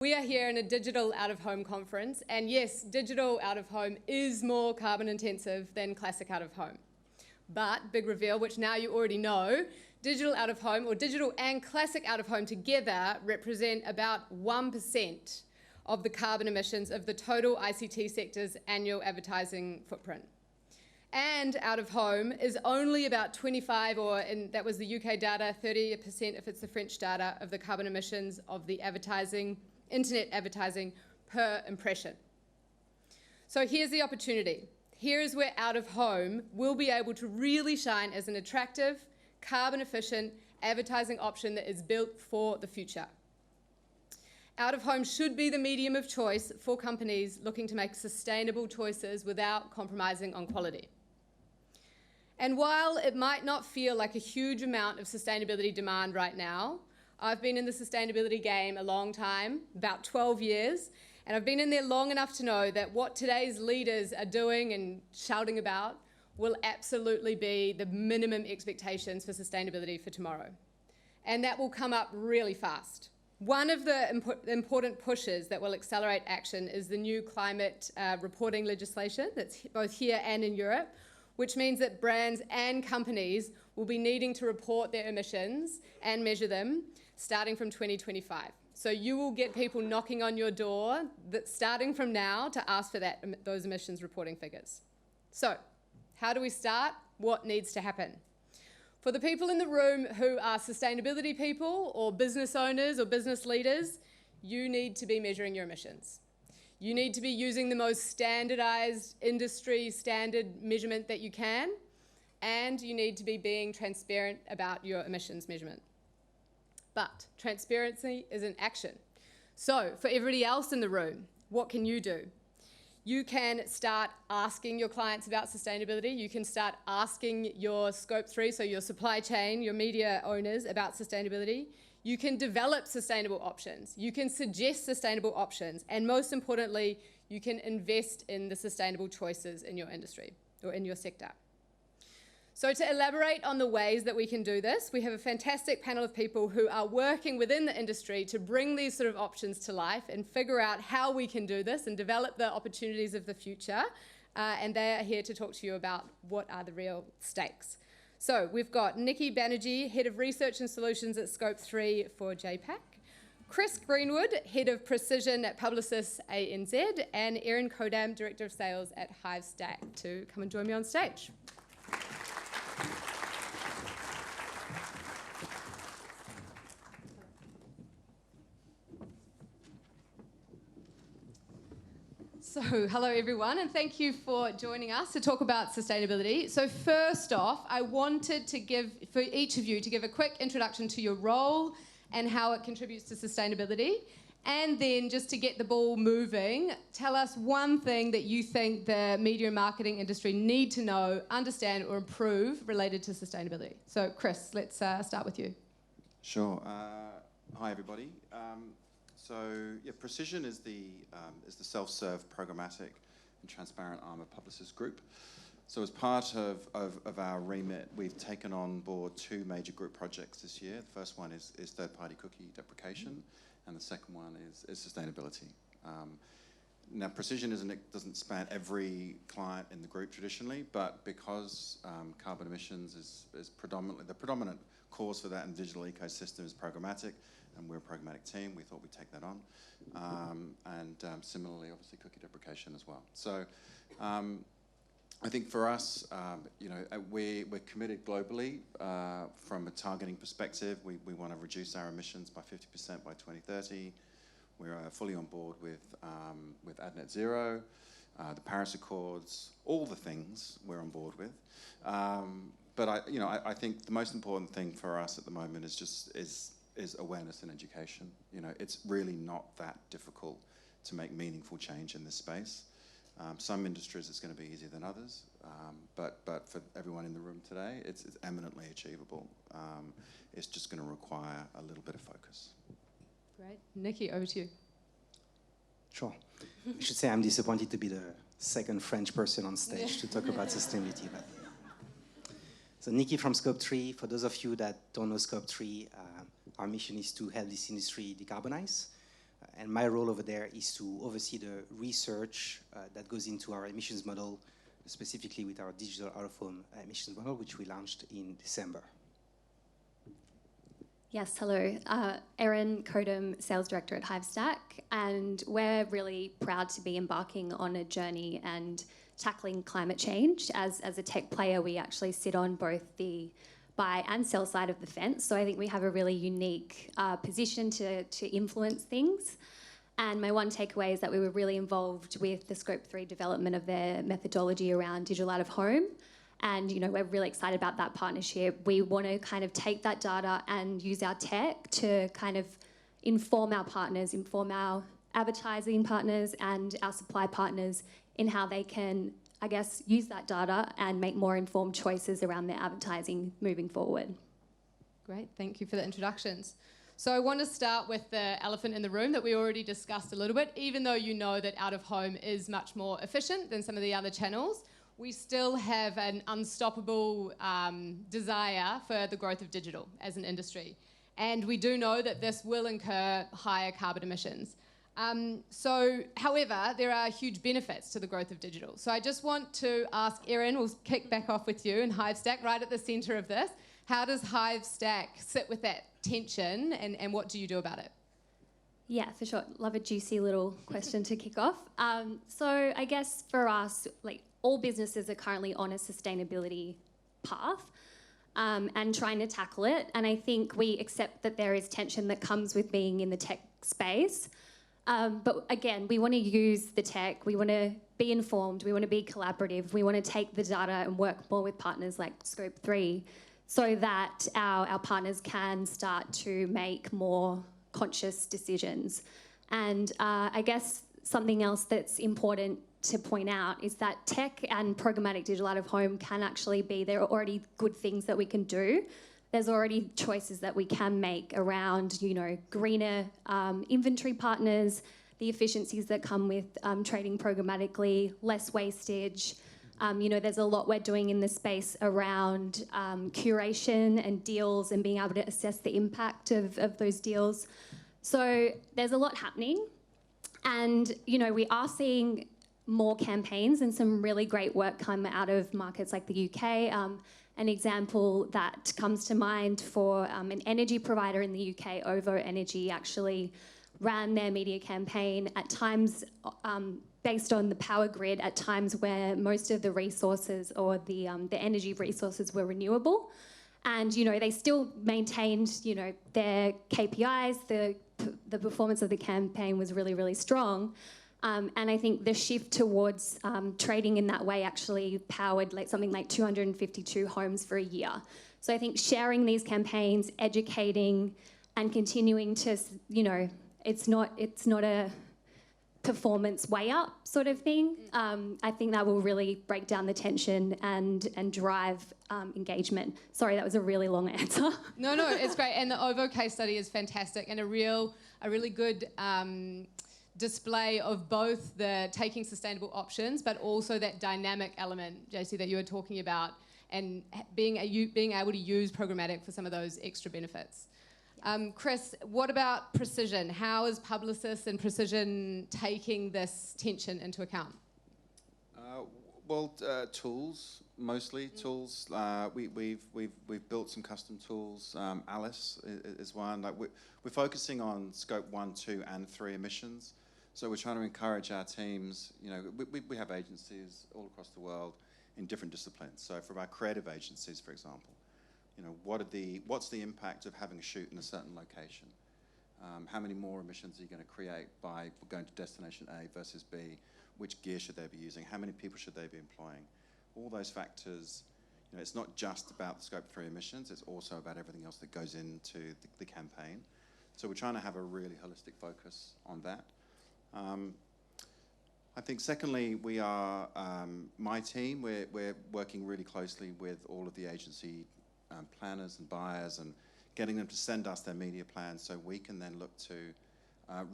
We are here in a digital out-of-home conference, and yes, digital out-of-home is more carbon intensive than classic out-of-home. But, big reveal, which now you already know, digital out-of-home, or digital and classic out-of-home together, represent about 1% of the carbon emissions of the total ICT sector's annual advertising footprint. And out-of-home is only about 25, or that was the UK data, 30% if it's the French data, of the carbon emissions of the internet advertising per impression. So here's the opportunity. Here is where out-of-home will be able to really shine as an attractive, carbon-efficient advertising option that is built for the future. Out-of-home should be the medium of choice for companies looking to make sustainable choices without compromising on quality. And while it might not feel like a huge amount of sustainability demand right now, I've been in the sustainability game a long time, about 12 years, and I've been in there long enough to know that what today's leaders are doing and shouting about will absolutely be the minimum expectations for sustainability for tomorrow. And that will come up really fast. One of the important pushes that will accelerate action is the new climate reporting legislation that's both here and in Europe, which means that brands and companies will be needing to report their emissions and measure them starting from 2025. So you will get people knocking on your door starting from now to ask for those emissions reporting figures. So how do we start? What needs to happen? For the people in the room who are sustainability people or business owners or business leaders, you need to be measuring your emissions. You need to be using the most standardized industry standard measurement that you can, and you need to be being transparent about your emissions measurement. But transparency is an action. So for everybody else in the room, what can you do? You can start asking your clients about sustainability. You can start asking your Scope 3, so your supply chain, your media owners, about sustainability. You can develop sustainable options. You can suggest sustainable options. And most importantly, you can invest in the sustainable choices in your industry or in your sector. So to elaborate on the ways that we can do this, we have a fantastic panel of people who are working within the industry to bring these sort of options to life and figure out how we can do this and develop the opportunities of the future. And they are here to talk to you about what are the real stakes. So we've got Niki Banerjee, Head of Research and Solutions at Scope 3 for JPAC, Chris Greenwood, Head of Precision at Publicis ANZ, and Erin Koedam, Director of Sales at Hivestack, to come and join me on stage. So, hello everyone, and thank you for joining us to talk about sustainability. So first off, I wanted to for each of you to give a quick introduction to your role and how it contributes to sustainability. And then just to get the ball moving, tell us one thing that you think the media and marketing industry need to know, understand or improve related to sustainability. So Chris, let's start with you. Sure. Hi everybody. So yeah, Precision is the self-serve, programmatic and transparent arm of Publicis Groupe. So as part of our remit, we've taken on board 2 major group projects this year. The first one is third-party cookie deprecation, and the second one is sustainability. Now, Precision doesn't span every client in the group traditionally, but because carbon emissions is predominantly the predominant cause for that in the digital ecosystem is programmatic, and we're a programmatic team, we thought we'd take that on. And similarly, obviously, cookie deprecation as well. So I think for us, we're committed globally from a targeting perspective. We want to reduce our emissions by 50% by 2030. We're fully on board with AdNet Zero, the Paris Accords, all the things we're on board with. But I think the most important thing for us at the moment is awareness and education. It's really not that difficult to make meaningful change in this space. Some industries it's going to be easier than others, but for everyone in the room today, it's eminently achievable. It's just going to require a little bit of focus. Great. Niki, over to you. Sure. I should say I'm disappointed to be the second French person on stage to talk about sustainability. But. So Niki from Scope 3. For those of you that don't know Scope 3, our mission is to help this industry decarbonize. and my role over there is to oversee the research that goes into our emissions model, specifically with our digital out-of-home emissions model, which we launched in December. Yes, hello. Erin, Koedam, Sales Director at Hivestack, and we're really proud to be embarking on a journey and tackling climate change. As a tech player, we actually sit on both the buy and sell side of the fence, so I think we have a really unique position to influence things. And my one takeaway is that we were really involved with the Scope 3 development of their methodology around digital out of home. And, you know, we're really excited about that partnership. We want to kind of take that data and use our tech to kind of inform our partners, inform our advertising partners and our supply partners in how they can, I guess, use that data and make more informed choices around their advertising moving forward. Great, thank you for the introductions. So I want to start with the elephant in the room that we already discussed a little bit. Even though you know that out of home is much more efficient than some of the other channels, we still have an unstoppable desire for the growth of digital as an industry. And we do know that this will incur higher carbon emissions. However, there are huge benefits to the growth of digital. So I just want to ask Erin, we'll kick back off with you and Hivestack right at the centre of this. How does Hivestack sit with that tension and what do you do about it? Yeah, for sure. Love a juicy little question to kick off. So I guess for us, like, all businesses are currently on a sustainability path and trying to tackle it. And I think we accept that there is tension that comes with being in the tech space. But again, we want to use the tech. We want to be informed. We want to be collaborative. We want to take the data and work more with partners like Scope 3 so that our partners can start to make more conscious decisions. And I guess something else that's important to point out is that tech and programmatic digital out of home can actually be, there are already good things that we can do. There's already choices that we can make around, you know, greener inventory partners, the efficiencies that come with trading programmatically, less wastage. You know, there's a lot we're doing in the space around curation and deals and being able to assess the impact of those deals. So there's a lot happening. And, you know, we are seeing more campaigns and some really great work come out of markets like the UK. An example that comes to mind for an energy provider in the UK, OVO Energy, actually ran their media campaign at times based on the power grid at times where most of the resources or the energy resources were renewable. And, you know, they still maintained, you know, their KPIs, the performance of the campaign was really, really strong. And I think the shift towards trading in that way actually powered like something like 252 homes for a year. So I think sharing these campaigns, educating, and continuing to, you know, it's not a performance way up sort of thing. I think that will really break down the tension and drive engagement. Sorry, that was a really long answer. No, it's great. And the OVO case study is fantastic and a really good display of both the taking sustainable options, but also that dynamic element, JC, that you were talking about, and being able to use programmatic for some of those extra benefits. Chris, what about Precision? How is Publicis and Precision taking this tension into account? Tools, mostly tools. We've built some custom tools. Alice is one. Like we're focusing on Scope 1, 2, and 3 emissions. So we're trying to encourage our teams. You know, we have agencies all across the world in different disciplines. So for our creative agencies, for example, you know, what's the impact of having a shoot in a certain location? How many more emissions are you going to create by going to destination A versus B? Which gear should they be using? How many people should they be employing? All those factors, you know, it's not just about the Scope 3 emissions, it's also about everything else that goes into the campaign. So we're trying to have a really holistic focus on that. I think secondly, we are, my team, we're working really closely with all of the agency planners and buyers and getting them to send us their media plans so we can then look to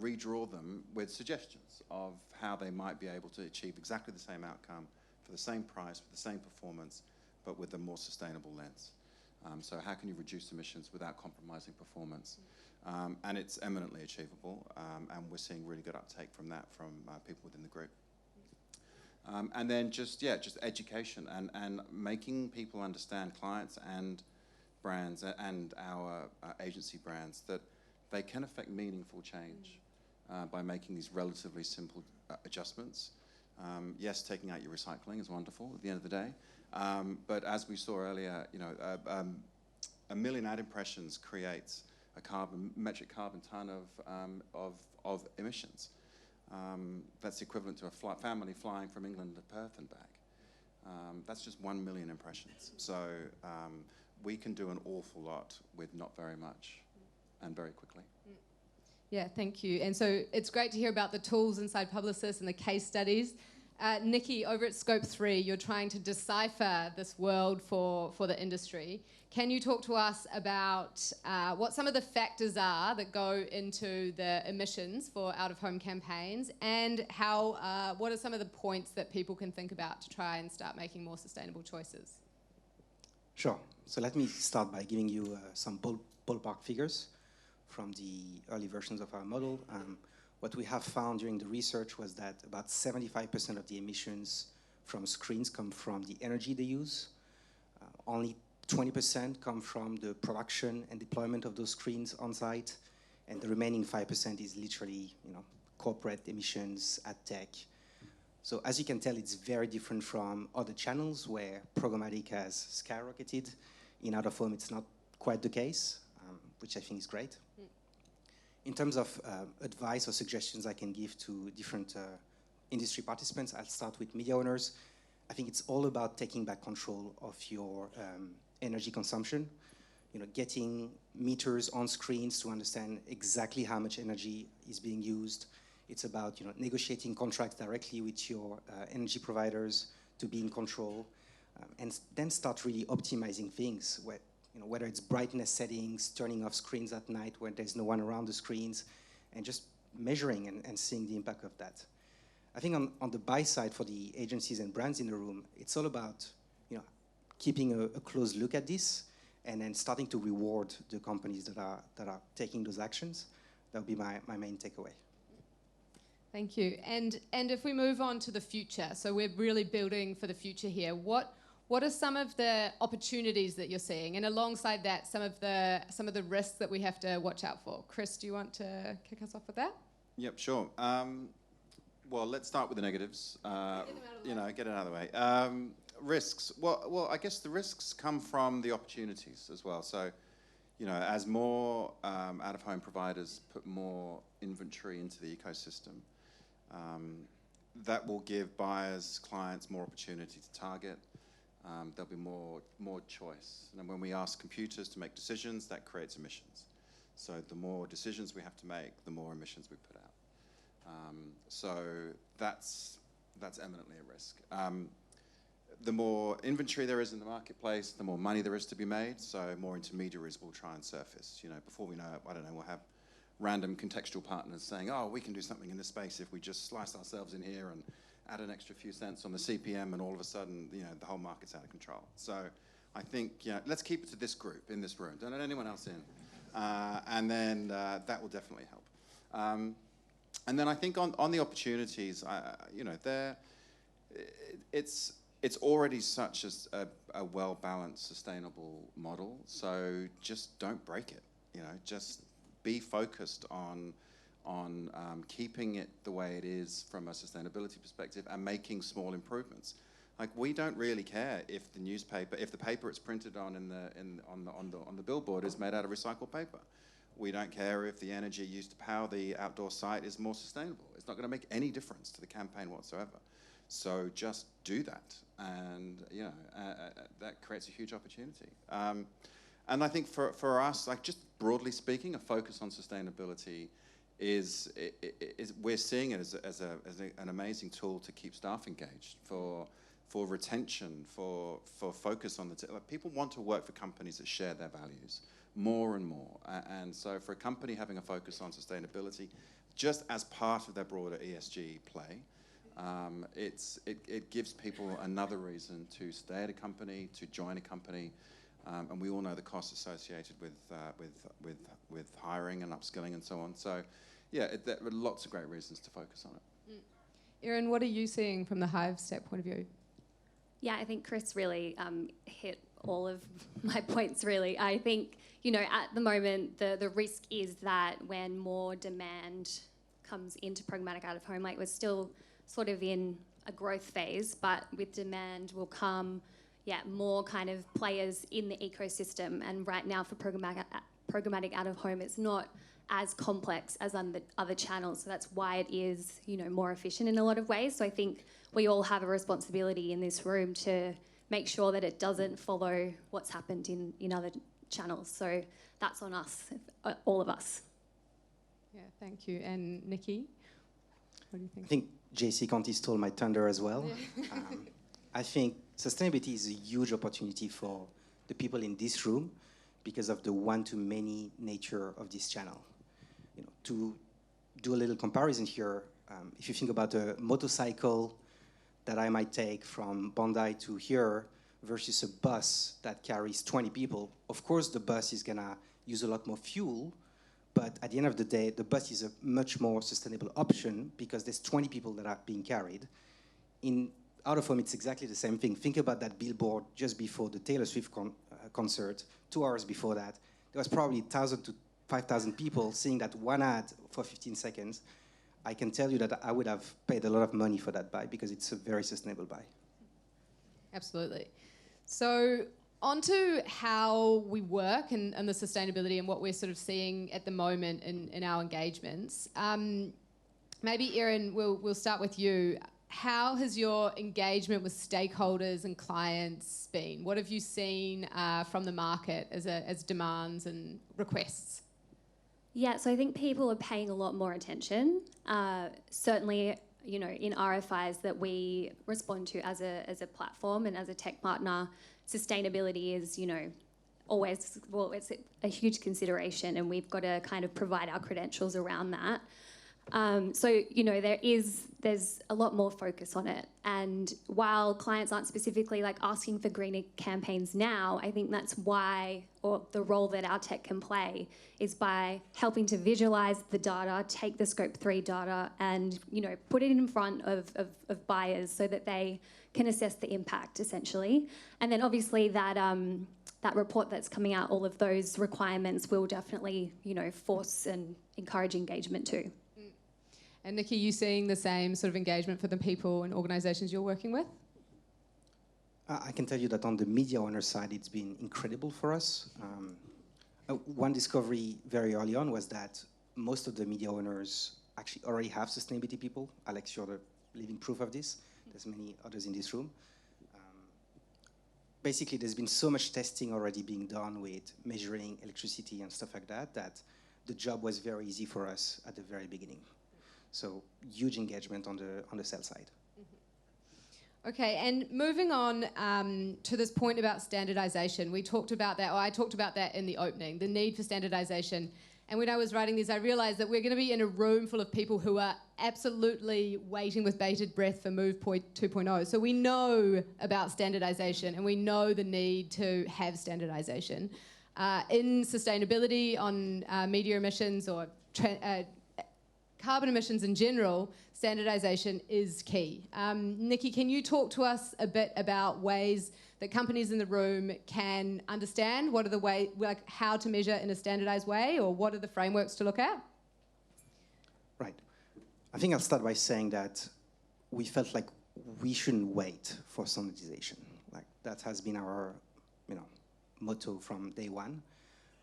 redraw them with suggestions of how they might be able to achieve exactly the same outcome for the same price, with the same performance, but with a more sustainable lens. So how can you reduce emissions without compromising performance? And it's eminently achievable, and we're seeing really good uptake from that from people within the group. And then just education and making people understand, clients and brands and our agency brands, that they can affect meaningful change by making these relatively simple adjustments. Yes, taking out your recycling is wonderful at the end of the day, but as we saw earlier, you know, 1 million ad impressions creates a metric carbon ton of emissions. That's equivalent to a family flying from England to Perth and back. That's just 1 million impressions. So we can do an awful lot with not very much and very quickly. Yeah, thank you. And so it's great to hear about the tools inside Publicis and the case studies. Niki, over at Scope 3, you're trying to decipher this world for the industry. Can you talk to us about what some of the factors are that go into the emissions for out-of-home campaigns, and how what are some of the points that people can think about to try and start making more sustainable choices? Sure. So let me start by giving you some ballpark figures from the early versions of our model. What we have found during the research was that about 75% of the emissions from screens come from the energy they use. Only 20% come from the production and deployment of those screens on site, and the remaining 5% is literally, you know, corporate emissions, ad tech. So as you can tell, it's very different from other channels where programmatic has skyrocketed. In out-of-home, it's not quite the case, which I think is great. In terms of advice or suggestions I can give to different industry participants, I'll start with media owners. I think it's all about taking back control of your energy consumption. You know, getting meters on screens to understand exactly how much energy is being used. It's about, you know, negotiating contracts directly with your energy providers to be in control, and then start really optimizing things. You know, whether it's brightness settings, turning off screens at night when there's no one around the screens, and just measuring and seeing the impact of that. I think on the buy side, for the agencies and brands in the room, it's all about, you know, keeping a close look at this, and then starting to reward the companies that are taking those actions. That would be my main takeaway. Thank you. And if we move on to the future, so we're really building for the future here. What are some of the opportunities that you're seeing, and alongside that, some of the risks that we have to watch out for? Chris, do you want to kick us off with that? Yep, sure. Well, let's start with the negatives. Get it out of the way. Risks. Well, I guess the risks come from the opportunities as well. So, you know, as more out-of-home providers put more inventory into the ecosystem, that will give buyers, clients more opportunity to target. There'll be more choice. And when we ask computers to make decisions, that creates emissions. So the more decisions we have to make, the more emissions we put out. So that's eminently a risk. The more inventory there is in the marketplace, the more money there is to be made. So more intermediaries will try and surface. You know, before we know it, I don't know, we'll have random contextual partners saying, "Oh, we can do something in this space if we just slice ourselves in here and add an extra few cents on the CPM," and all of a sudden, you know, the whole market's out of control. So I think, you know, let's keep it to this group in this room. Don't let anyone else in. And then that will definitely help. And then I think on the opportunities, you know, it's already such a well-balanced, sustainable model. So just don't break it. You know, just be focused on keeping it the way it is from a sustainability perspective and making small improvements. Like, we don't really care if the paper it's printed on on the billboard is made out of recycled paper. We don't care if the energy used to power the outdoor site is more sustainable. It's not going to make any difference to the campaign whatsoever. So just do that, and you know that creates a huge opportunity. And I think for us, like, just broadly speaking, a focus on sustainability is we're seeing it as an amazing tool to keep staff engaged, for retention, for focus on like, people want to work for companies that share their values more and more. And so for a company having a focus on sustainability, just as part of their broader ESG play, it gives people another reason to stay at a company, to join a company, and we all know the costs associated with hiring and upskilling and so on. So, yeah, there are lots of great reasons to focus on it. Erin, what are you seeing from the Hivestack point of view? Yeah, I think Chris really hit all of my points, really. I think, you know, at the moment, the risk is that when more demand comes into programmatic out-of-home, like we're still sort of in a growth phase, but with demand will come, more kind of players in the ecosystem. And right now for programmatic out-of-home, it's not as complex as on the other channels. So that's why it is, you know, more efficient in a lot of ways. So I think we all have a responsibility in this room to make sure that it doesn't follow what's happened in other channels. So that's on us, all of us. Yeah, thank you. And Niki, what do you think? I think JCDecaux stole my thunder as well. Yeah. I think sustainability is a huge opportunity for the people in this room because of the one-to-many nature of this channel. You know, to do a little comparison here, if you think about a motorcycle that I might take from Bondi to here versus a bus that carries 20 people, of course the bus is gonna use a lot more fuel, but at the end of the day, the bus is a much more sustainable option because there's 20 people that are being carried. In out-of-home, it's exactly the same thing. Think about that billboard just before the Taylor Swift concert, 2 hours before that. There was probably 1,000 to 5,000 people seeing that one ad for 15 seconds. I can tell you that I would have paid a lot of money for that buy because it's a very sustainable buy. Absolutely. So on to how we work and the sustainability and what we're sort of seeing at the moment in our engagements. Maybe Erin, we'll start with you. How has your engagement with stakeholders and clients been? What have you seen from the market as demands and requests? Yeah, so I think people are paying a lot more attention. Certainly, you know, in RFIs that we respond to as a platform and as a tech partner, sustainability is, you know, always, well, it's a huge consideration, and we've got to kind of provide our credentials around that. So, you know, there's a lot more focus on it. And while clients aren't specifically like asking for greener campaigns now, I think that's why, or the role that our tech can play is by helping to visualize the data, take the Scope 3 data and, you know, put it in front of buyers so that they can assess the impact essentially. And then obviously that report that's coming out, all of those requirements will definitely, you know, force and encourage engagement too. And Niki, you seeing the same sort of engagement for the people and organisations you're working with? I can tell you that on the media owner side, it's been incredible for us. One discovery very early on was that most of the media owners actually already have sustainability people. Alex, you're the living proof of this. There's many others in this room. Basically, there's been so much testing already being done with measuring electricity and stuff like that, that the job was very easy for us at the very beginning. So huge engagement on the sales side. Mm-hmm. Okay, and moving on to this point about standardization. We talked about that, or I talked about that in the opening, the need for standardization. And when I was writing this, I realized that we're going to be in a room full of people who are absolutely waiting with bated breath for Move 2.0. So we know about standardization and we know the need to have standardization. In sustainability on media emissions or carbon emissions in general, standardization is key. Niki, can you talk to us a bit about ways that companies in the room can understand what are the way, like how to measure in a standardized way, or what are the frameworks to look at? Right. I think I'll start by saying that we felt like we shouldn't wait for standardization. Like that has been our, motto from day one,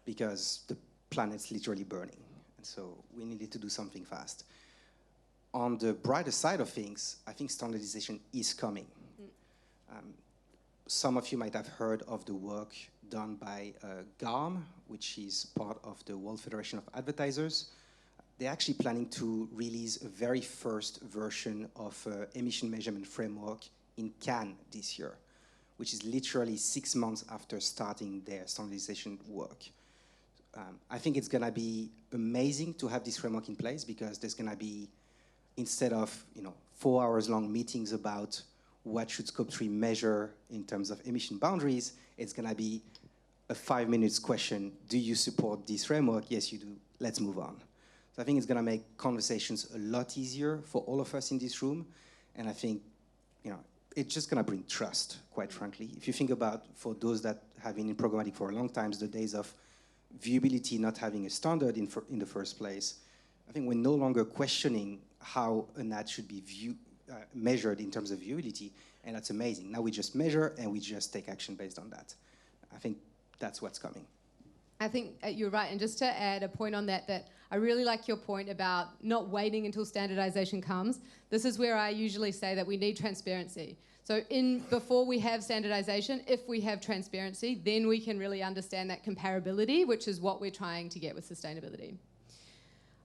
because the planet's literally burning. So we needed to do something fast. On the brighter side of things, I think standardization is coming. Some of you might have heard of the work done by GARM, which is part of the World Federation of Advertisers. They're actually planning to release a very first version of emission measurement framework in Cannes this year, which is literally 6 months after starting their standardization work. I think it's going to be amazing to have this framework in place, because there's going to be, instead of 4 hours long meetings about what should Scope 3 measure in terms of emission boundaries, it's going to be a 5 minutes question, do you support this framework? Yes, you do. Let's move on. So I think it's going to make conversations a lot easier for all of us in this room. And I think, it's just going to bring trust, quite frankly. If you think about, for those that have been in programmatic for a long time, the days of viewability not having a standard in the first place, I think we're no longer questioning how an ad should be measured in terms of viewability, and that's amazing. Now we just measure and we just take action based on that. I think that's what's coming. I think you're right, and just to add a point on that I really like your point about not waiting until standardization comes. This is where I usually say that we need transparency. So before we have standardization, if we have transparency, then we can really understand that comparability, which is what we're trying to get with sustainability.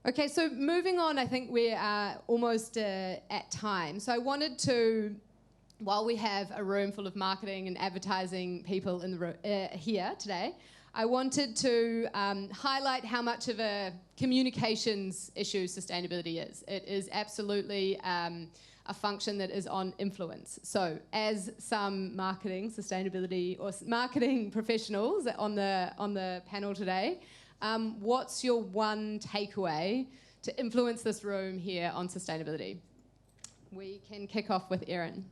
Okay, so moving on, I think we are almost at time. So I wanted to, while we have a room full of marketing and advertising people in the here today, I wanted to highlight how much of a communications issue sustainability is. It is absolutely a function that is on influence. So as some marketing, sustainability, or marketing professionals on the panel today, what's your one takeaway to influence this room here on sustainability? We can kick off with Erin.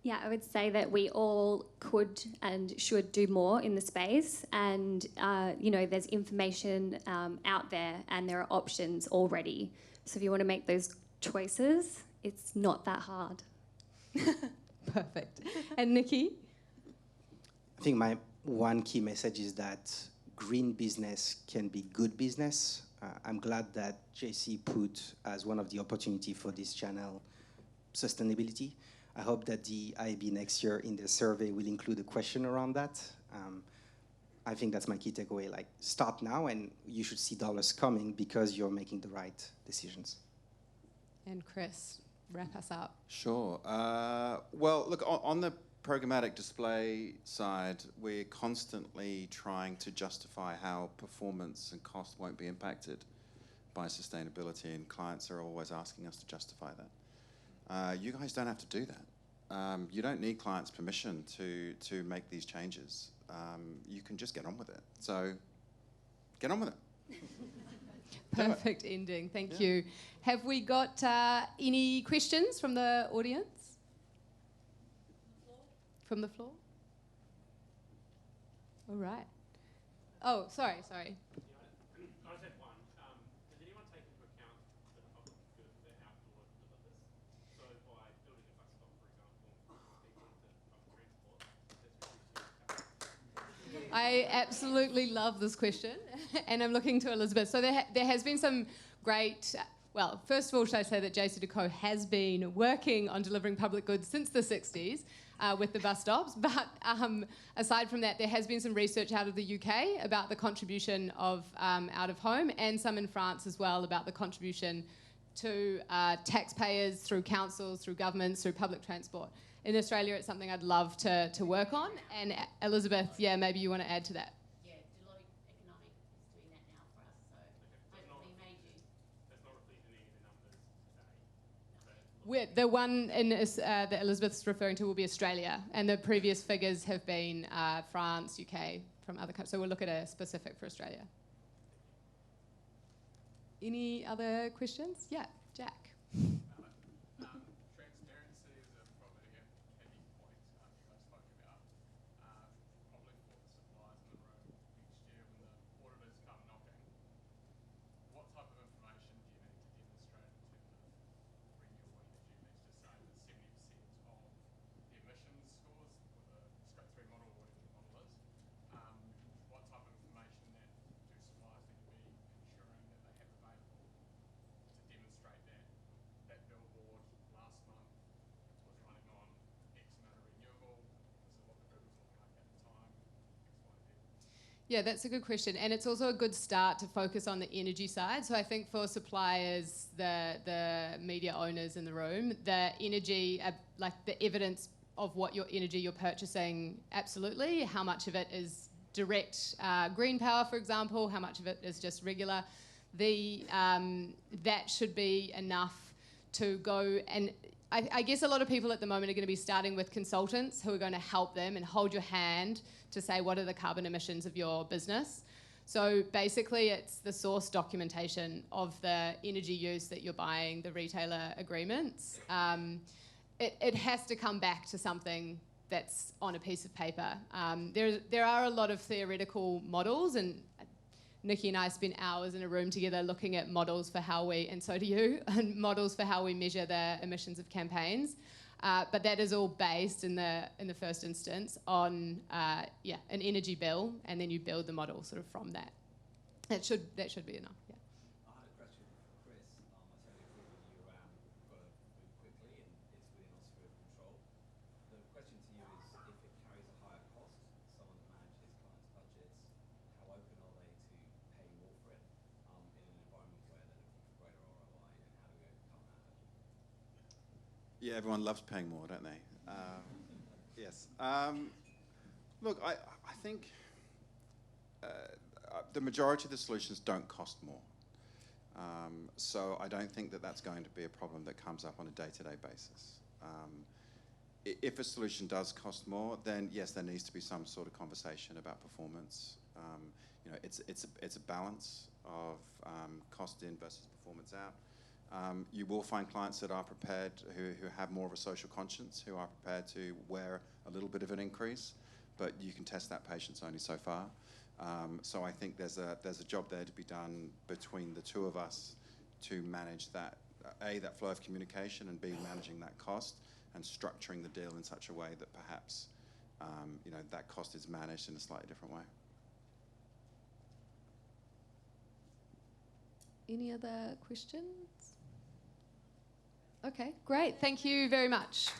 Yeah, I would say that we all could and should do more in the space, and there's information out there and there are options already. So if you want to make those choices, it's not that hard. Perfect. And Niki? I think my one key message is that green business can be good business. I'm glad that JC put as one of the opportunity for this channel sustainability. I hope that the IAB next year in their survey will include a question around that. I think that's my key takeaway. Like, start now and you should see dollars coming because you're making the right decisions. And Chris, wrap us up. Sure. Well, look, on the programmatic display side, we're constantly trying to justify how performance and cost won't be impacted by sustainability, and clients are always asking us to justify that. You guys don't have to do that. You don't need clients' permission to make these changes. You can just get on with it. So get on with it. Perfect ending. Thank you. Have we got any questions from the audience? From the floor? All right. Oh, sorry. I just had one. Does anyone take into account the public good of their outdoor delivers? So by building a bus stop, for example, people into public transport, I absolutely love this question, and I'm looking to Elizabeth. So there has been some great... Well, first of all, should I say that JCDecaux has been working on delivering public goods since the 60s with the bus stops. But aside from that, there has been some research out of the UK about the contribution of out-of-home, and some in France as well about the contribution to taxpayers through councils, through governments, through public transport. In Australia, it's something I'd love to work on. And Elizabeth, yeah, maybe you want to add to that. Yeah, Deloitte Economic is doing that now for us, so hopefully may do. that's not reflected in the numbers today. The one that Elizabeth's referring to will be Australia, and the previous figures have been France, UK, from other countries. So we'll look at a specific for Australia. Any other questions? Yeah, Jack. Transparency is probably a heavy point you guys spoke about. Probably for the suppliers in the room next year when the auditors come knocking. What type of information do you need to demonstrate in terms of renewable energy? Let's just say that 70% of the emissions scores with a straight through model or whatever the model is. What type of information that do suppliers need to be ensuring that they have available to demonstrate that billboard last month was running on X amount of renewable, this is what the grid was looking like at the time, X, Y, Z. Yeah, that's a good question. And it's also a good start to focus on the energy side. So I think for suppliers, the media owners in the room, the energy, like the evidence of what your energy you're purchasing, absolutely. How much of it is direct green power, for example? How much of it is just regular? That should be enough to go, and I guess a lot of people at the moment are going to be starting with consultants who are going to help them and hold your hand to say what are the carbon emissions of your business. So basically it's the source documentation of the energy use that you're buying, the retailer agreements. It has to come back to something that's on a piece of paper. There are a lot of theoretical models, and Niki and I spent hours in a room together looking at models for how we, and so do you, and models for how we measure the emissions of campaigns. But that is all based in the first instance on an energy bill, and then you build the model sort of from that. That should be enough. Yeah. I had a question for Chris. I totally agree with you around we've got to move quickly and it's within our sphere of control. The question to you is if it carries a higher cost, someone that manages clients' budgets, how open are they to pay more for it in an environment where they're looking for greater ROI, and how do we overcome that? Yeah, everyone loves paying more, don't they? Yes. Look, I think the majority of the solutions don't cost more. So I don't think that that's going to be a problem that comes up on a day-to-day basis. If a solution does cost more, then yes, there needs to be some sort of conversation about performance. It's a balance of cost in versus performance out. You will find clients that are prepared, who have more of a social conscience, who are prepared to wear a little bit of an increase, but you can test that patience only so far. So I think there's a job there to be done between the two of us to manage that, that flow of communication, and B, managing that cost and structuring the deal in such a way that perhaps that cost is managed in a slightly different way. Any other questions? Okay, great. Thank you very much.